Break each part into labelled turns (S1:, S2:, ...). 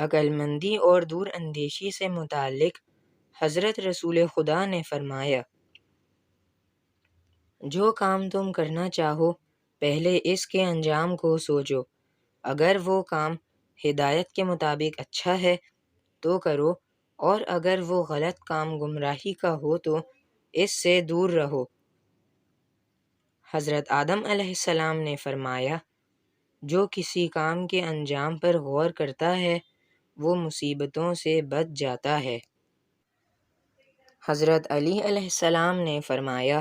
S1: عقل مندی اور دور اندیشی سے متعلق حضرت رسول خدا نے فرمایا، جو کام تم کرنا چاہو پہلے اس کے انجام کو سوچو، اگر وہ کام ہدایت کے مطابق اچھا ہے تو کرو، اور اگر وہ غلط کام گمراہی کا ہو تو اس سے دور رہو۔ حضرت آدم علیہ السلام نے فرمایا، جو کسی کام کے انجام پر غور کرتا ہے وہ مصیبتوں سے بچ جاتا ہے۔ حضرت علی علیہ السلام نے فرمایا،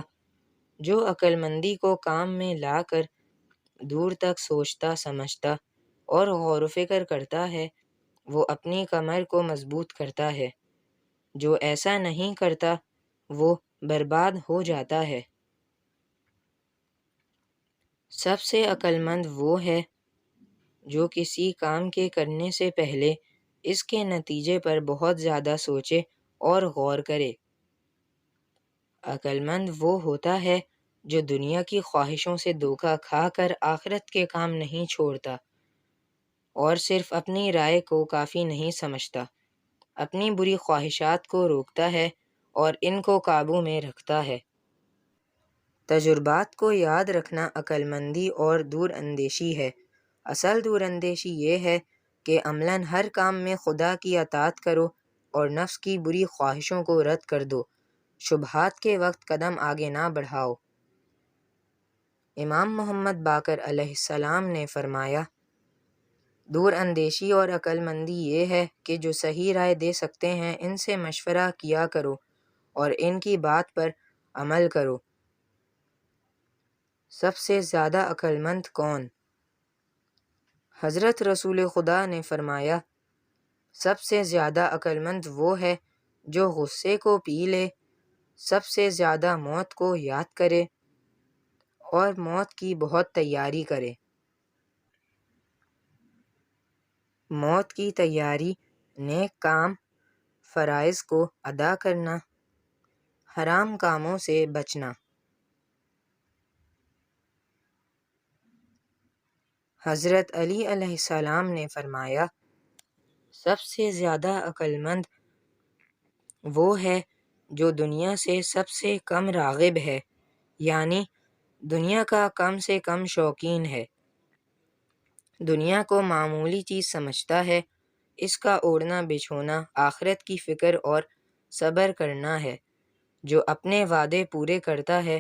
S1: جو عقل مندی کو کام میں لا کر دور تک سوچتا سمجھتا اور غور و فکر کرتا ہے وہ اپنی کمر کو مضبوط کرتا ہے، جو ایسا نہیں کرتا وہ برباد ہو جاتا ہے۔ سب سے عقل مند وہ ہے جو کسی کام کے کرنے سے پہلے اس کے نتیجے پر بہت زیادہ سوچے اور غور کرے۔ عقل مند وہ ہوتا ہے جو دنیا کی خواہشوں سے دھوکہ کھا کر آخرت کے کام نہیں چھوڑتا، اور صرف اپنی رائے کو کافی نہیں سمجھتا، اپنی بری خواہشات کو روکتا ہے اور ان کو قابو میں رکھتا ہے۔ تجربات کو یاد رکھنا عقل مندی اور دور اندیشی ہے۔ اصل دور اندیشی یہ ہے کہ عملاً ہر کام میں خدا کی اطاعت کرو اور نفس کی بری خواہشوں کو رد کر دو، شبہات کے وقت قدم آگے نہ بڑھاؤ۔ امام محمد باقر علیہ السلام نے فرمایا، دور اندیشی اور عقل مندی یہ ہے کہ جو صحیح رائے دے سکتے ہیں ان سے مشورہ کیا کرو اور ان کی بات پر عمل کرو۔ سب سے زیادہ عقل مند کون؟ حضرت رسول خدا نے فرمایا، سب سے زیادہ عقل مند وہ ہے جو غصے کو پی لے، سب سے زیادہ موت کو یاد کرے اور موت کی بہت تیاری کرے۔ موت کی تیاری نیک کام، فرائض کو ادا کرنا، حرام کاموں سے بچنا۔ حضرت علی علیہ السلام نے فرمایا، سب سے زیادہ عقل مند وہ ہے جو دنیا سے سب سے کم راغب ہے، یعنی دنیا کا کم سے کم شوقین ہے، دنیا کو معمولی چیز سمجھتا ہے، اس کا اوڑھنا بچھونا آخرت کی فکر اور صبر کرنا ہے، جو اپنے وعدے پورے کرتا ہے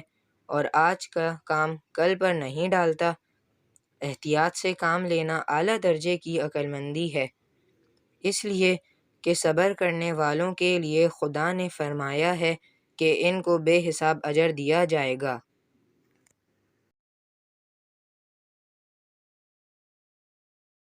S1: اور آج کا کام کل پر نہیں ڈالتا۔ احتیاط سے کام لینا اعلیٰ درجے کی عقل مندی ہے، اس لیے کہ صبر کرنے والوں کے لیے خدا نے فرمایا ہے کہ ان کو بے حساب اجر دیا جائے گا۔